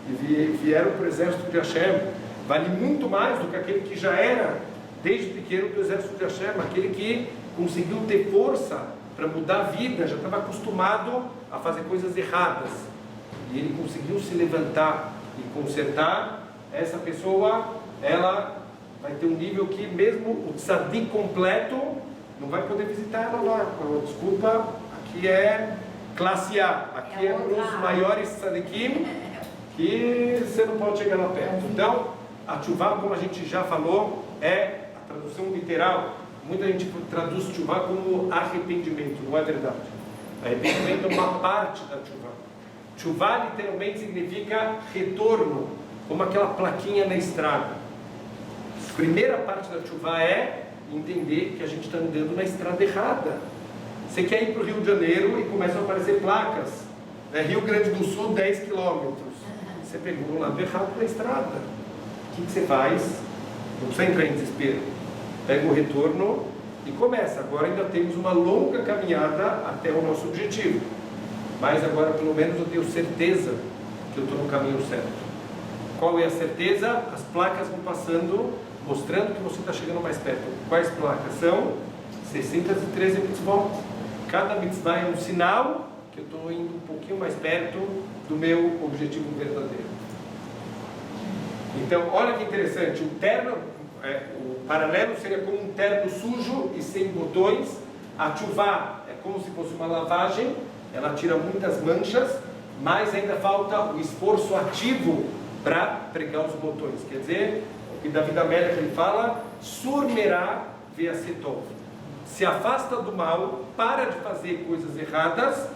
S1: e vieram para o exército de Hashem. Vale muito mais do que aquele que já era desde pequeno do exército de Hashem, aquele que conseguiu ter força para mudar a vida, já estava acostumado a fazer coisas erradas e ele conseguiu se levantar e consertar. Essa pessoa, ela vai ter um nível que mesmo o tzadik completo não vai poder visitar ela lá. Desculpa, aqui é classe A, aqui é para os maiores tzadikim que você não pode chegar lá perto. Então, a tchuvá, como a gente já falou, é a tradução literal. Muita gente traduz tchuvá como arrependimento, não é verdade. Arrependimento é uma parte da tchuvá. Tchuvá literalmente significa retorno, como aquela plaquinha na estrada. A primeira parte da tchuvá é entender que a gente está andando na estrada errada. Você quer ir para o Rio de Janeiro e começam a aparecer placas, né? Rio Grande do Sul, 10 quilômetros. Você pegou o lado errado da estrada. O que você faz? Não precisa entrar em desespero. Pega o retorno e começa. Agora ainda temos uma longa caminhada até o nosso objetivo. Mas agora pelo menos eu tenho certeza que eu estou no caminho certo. Qual é a certeza? As placas vão passando, mostrando que você está chegando mais perto. Quais placas são? 613 mitzvot. Cada mitzvah é um sinal que eu estou indo um pouquinho mais perto do meu objetivo verdadeiro. Então, olha que interessante, o terno, o paralelo seria como um terno sujo e sem botões. A tchuvá é como se fosse uma lavagem, ela tira muitas manchas, mas ainda falta o esforço ativo para pregar os botões. Quer dizer, o que David Amelech ele fala, surmerá veasetov. Se afasta do mal, para de fazer coisas erradas,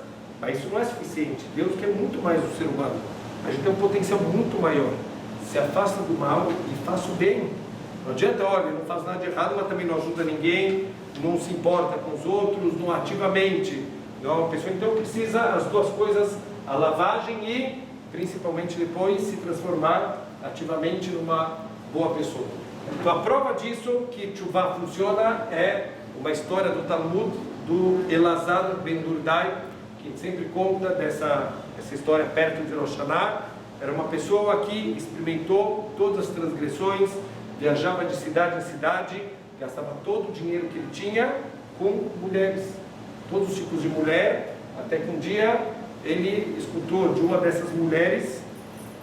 S1: mas isso não é suficiente. Deus quer muito mais do ser humano. A gente tem um potencial muito maior. Se afasta do mal e faça o bem. Não adianta, olha, não faz nada de errado, mas também não ajuda ninguém, não se importa com os outros, não ativamente. Não, a pessoa então precisa as duas coisas, a lavagem e, principalmente depois, se transformar ativamente numa boa pessoa. Então a prova disso, que tchuvá funciona, é uma história do Talmud, do Elazar ben Durdai, que sempre conta dessa história perto de Rosh Hashanah. Era uma pessoa que experimentou todas as transgressões, viajava de cidade em cidade, gastava todo o dinheiro que ele tinha com mulheres, todos os tipos de mulher, até que um dia ele escutou de uma dessas mulheres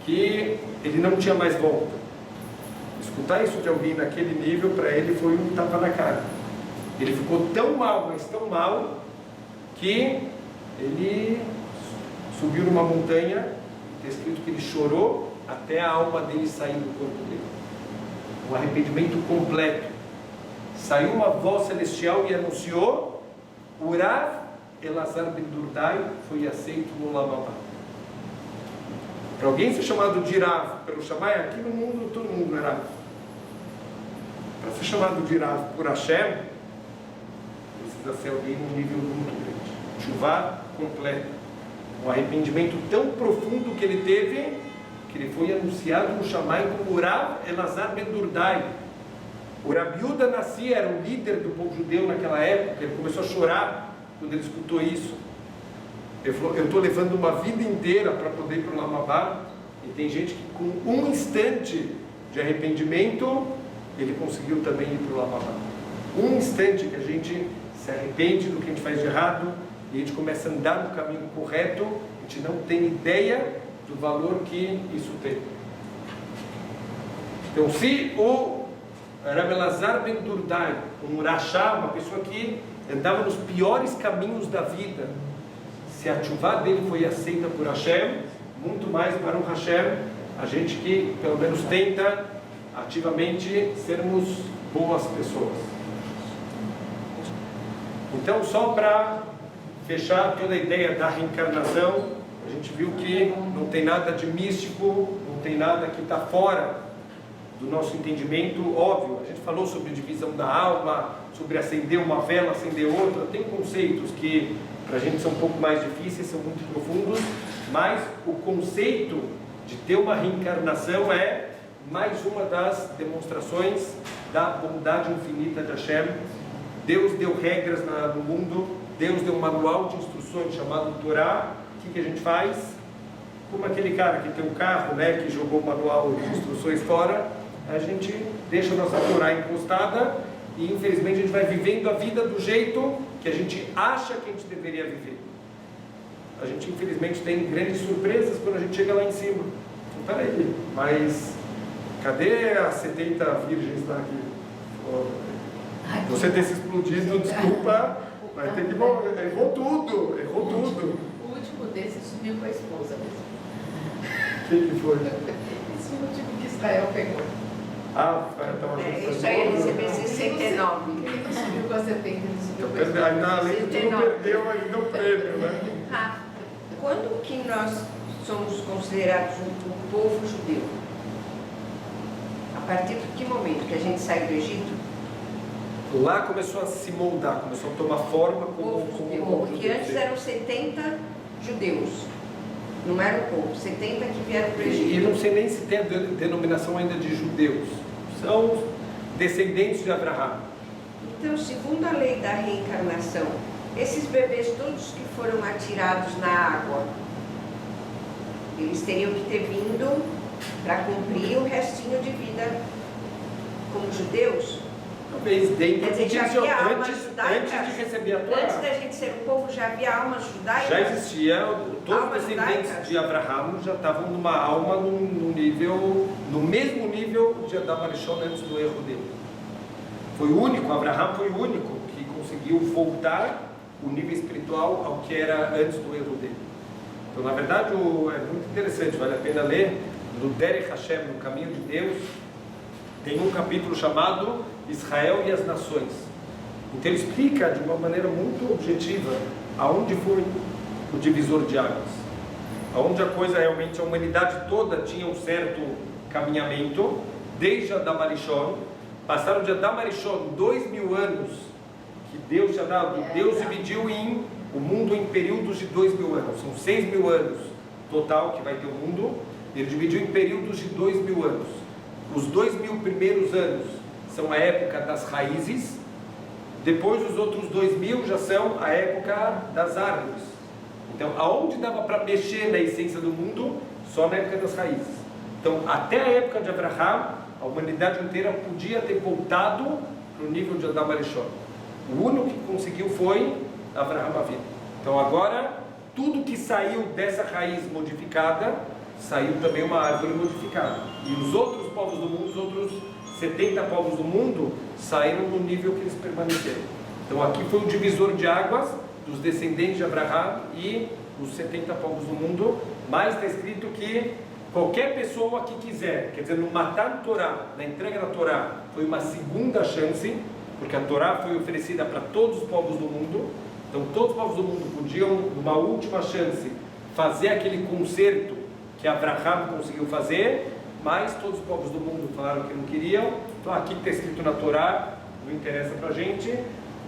S1: que ele não tinha mais volta. Escutar isso de alguém naquele nível, para ele foi um tapa na cara. Ele ficou tão mal, mas tão mal, que ele subiu numa montanha, está escrito que ele chorou até a alma dele sair do corpo dele. Um arrependimento completo. Saiu uma voz celestial e anunciou: Urav Elazar ben Durdai foi aceito no Lamabá. Para alguém ser chamado de Irav, pelo Shammai, aqui no mundo todo mundo era. Para ser chamado de Irav por Hashem, precisa ser alguém num nível muito grande. Chuvá completa. Um arrependimento tão profundo que ele teve, que ele foi anunciado no Shammai como Urav Elazar ben Durdai. O Rabi Yehuda Nassi era o líder do povo judeu naquela época. Ele começou a chorar quando ele escutou isso. Ele falou: eu estou levando uma vida inteira para poder ir para o Lamabá, e tem gente que com um instante de arrependimento ele conseguiu também ir para o Lamabá. Um instante que a gente se arrepende do que a gente faz de errado e a gente começa a andar no caminho correto, a gente não tem ideia do valor que isso tem. Então, se o Rabi Elazar ben Durdai, um rachá, uma pessoa que andava nos piores caminhos da vida, se a chuvá dele foi aceita por Hashem, muito mais para o Hashem, a gente que pelo menos tenta ativamente sermos boas pessoas. Então, só para fechar toda a ideia da reencarnação, a gente viu que não tem nada de místico, não tem nada que está fora do nosso entendimento. Óbvio, a gente falou sobre divisão da alma, sobre acender uma vela, acender outra. Tem conceitos que para a gente são um pouco mais difíceis, são muito profundos, mas o conceito de ter uma reencarnação é mais uma das demonstrações da bondade infinita de Hashem. Deus deu regras no mundo, Deus deu um manual de instruções chamado Torá. O que a gente faz? Como aquele cara que tem um carro, né, que jogou o manual de instruções fora, a gente deixa a nossa Torá encostada e infelizmente a gente vai vivendo a vida do jeito que a gente acha que a gente deveria viver. A gente infelizmente tem grandes surpresas quando a gente chega lá em cima. Então, peraí, mas cadê as 70 virgens lá aqui? Você ter se explodido, desculpa, vai ter que errou tudo.
S3: O último desses sumiu com a esposa mesmo.
S1: Quem que foi?
S3: Esse último que Israel pegou.
S1: Ah, estava
S6: Isso aí ele recebeu 69.
S3: Ele não subiu com a 70, ele subiu com a esposa.
S1: Ainda além de tudo, perdeu ainda o prêmio, né?
S8: Rafa, quando que nós somos considerados um povo judeu? A partir de que momento que a gente sai do Egito?
S1: Lá começou a se moldar, começou a tomar forma como
S8: Povo, porque antes eram 70 judeus, não era o povo, 70 que vieram para o Egito.
S1: E não sei nem se tem a denominação ainda de judeus, são descendentes de Abraão.
S8: Então, segundo a lei da reencarnação, esses bebês todos que foram atirados na água, eles teriam que ter vindo para cumprir o restinho de vida como judeus?
S1: Talvez dentro
S8: Quer dizer, já havia alma
S1: antes
S8: judaica?
S1: de receber a
S8: Antes
S1: Torá.
S8: da gente ser um povo, já havia almas judaicas?
S1: Já existia, todos os
S8: Almas
S1: descendentes
S8: judaicas?
S1: de Abraão já estavam numa alma no mesmo nível de Adam Arishon antes do erro dele. Foi o único, Abraão foi o único que conseguiu voltar o nível espiritual ao que era antes do erro dele. Então, na verdade, é muito interessante, vale a pena ler no Derech Hashem, no Caminho de Deus, tem um capítulo chamado Israel e as Nações. Então ele explica de uma maneira muito objetiva aonde foi o divisor de águas, aonde a coisa realmente, a humanidade toda tinha um certo caminhamento, desde Adam Arishon. Passaram de Adam Arishon 2000 anos, que Deus tinha dado, Deus dividiu o mundo em períodos de 2000 anos, são 6.000 anos total que vai ter o mundo, ele dividiu em períodos de 2000 anos. Os 2000 primeiros anos são a época das raízes, depois os outros 2000 já são a época das árvores. Então, aonde dava para mexer na essência do mundo? Só na época das raízes. Então, até a época de Abraão, a humanidade inteira podia ter voltado para o nível de Adam Arishon. O único que conseguiu foi Abraão Avinu. Então, agora, tudo que saiu dessa raiz modificada, saiu também uma árvore modificada. E os outros povos do mundo, os outros 70 povos do mundo, saíram no nível que eles permaneceram. Então aqui foi o divisor de águas dos descendentes de Abraham e os 70 povos do mundo, mas está escrito que qualquer pessoa que quiser, quer dizer, no Matan Torá, na entrega da Torá, foi uma segunda chance, porque a Torá foi oferecida para todos os povos do mundo, então todos os povos do mundo podiam, numa última chance, fazer aquele conserto que Abraham conseguiu fazer, mas todos os povos do mundo falaram que não queriam, então aqui está escrito na Torá, não interessa para a gente,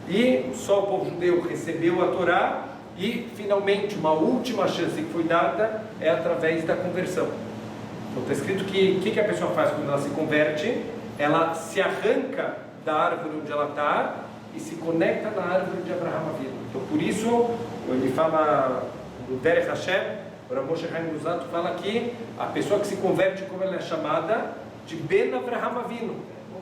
S1: e só o povo judeu recebeu a Torá, e finalmente uma última chance que foi dada é através da conversão. Então está escrito que o que a pessoa faz quando ela se converte? Ela se arranca da árvore onde ela está e se conecta na árvore de Abraham Avinu. Então por isso ele fala no Derech Hashem, o Rav Moshe Chaim Luzzatto fala que a pessoa que se converte, como ela é chamada, de Ben Abraham Avinu.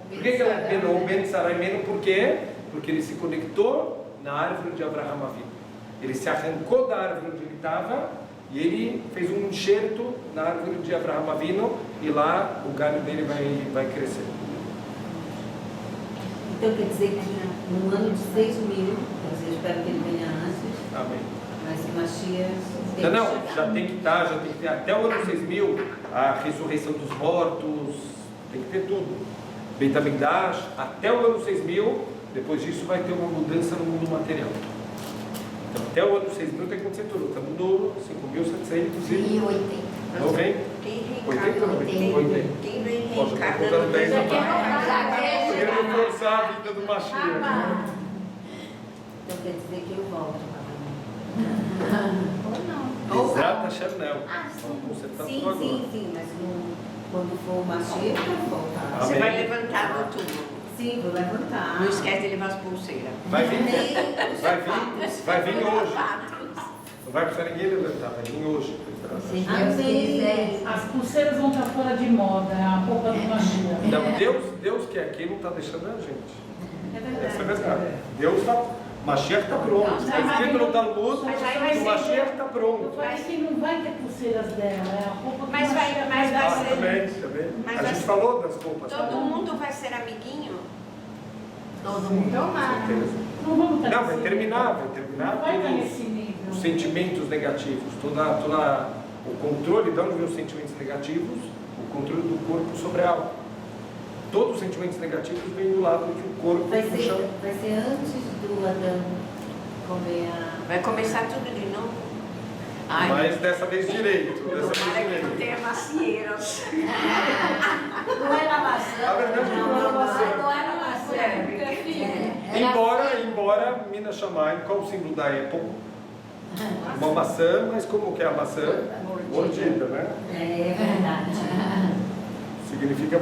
S1: Por que ela é Ben ou Ben Sarai Meno? Por quê? Porque ele se conectou na árvore de Abraham Avinu. Ele se arrancou da árvore onde ele estava e ele fez um enxerto na árvore de Abraham Avinu e lá o galho dele vai crescer.
S9: Então quer dizer que no ano de 6.000, eu espero que ele venha antes,
S1: Amém.
S9: mas o Mashiach...
S1: Não, já tem que estar, já tem que ter até o ano 6.000, a ressurreição dos mortos, tem que ter tudo. Beit HaMikdash, até o ano 6.000, depois disso vai ter uma mudança no mundo material. Então até o ano 6.000 tem que acontecer tudo, estamos no 5.790.
S8: Quem reencarna não tem.
S1: 80.
S8: Quem vem
S1: Poxa, tá
S8: reencarnando
S1: contando bem,
S8: tem.
S1: rapaz. Querendo forçar a vida do Mashiach.
S9: Então quer dizer que eu volto
S4: Ou não.
S1: Exata Chanel.
S4: Ah, sim.
S1: Você está
S9: Sim,
S1: tudo agora.
S9: sim, mas quando for o Mashiach eu vou voltar.
S8: Você
S1: Amém.
S8: vai levantar no túmulo.
S9: Sim, vou levantar.
S8: Não esquece de levar as pulseiras.
S1: Vai vir hoje. Não vai precisar ninguém levantar, vai vir hoje.
S9: Amém.
S2: As pulseiras vão estar fora de moda, a roupa do Mashiach.
S1: Então Deus que aqui não está deixando a gente.
S9: É
S1: Essa é a
S9: verdade.
S1: verdade. Deus está. Mashiach está pronto. Está escrito no Talmud
S8: Mas aí vai
S1: que o
S8: ser-
S1: Mashiach está
S2: Eu
S1: pronto.
S2: falei que não vai ter pulseiras dela, é a roupa do
S8: Mas vai
S1: Ah,
S8: ser.
S1: também.
S8: Mas
S1: A
S8: vai
S1: gente
S8: ser-
S1: falou das roupas.
S8: Todo mundo vai ser amiguinho?
S9: Todo mundo.
S4: Tomara.
S1: Certeza.
S2: Não vamos estar
S1: Não, vai
S2: nesse
S1: terminar
S2: nível. Não vai estar
S1: todos
S2: nesse nível.
S1: os sentimentos negativos, o controle de onde vem os sentimentos negativos, o controle do corpo sobre a alma. Todos os sentimentos negativos vêm do lado que o corpo
S9: Vai
S1: puxa.
S9: ser antes do Adão comer a...
S8: Vai começar tudo de novo? Ai,
S1: Mas dessa vez direito. Dessa
S8: tomara
S1: vez
S8: que não
S1: direito.
S8: tenha macieiras.
S9: Não era maçã.
S1: A verdade é que não era maçã.
S9: Não era maçã.
S1: Embora Minas Shammai, qual o símbolo da época? Uma maçã, mas como que é a maçã? Mordida, né?
S9: É verdade.
S1: Significa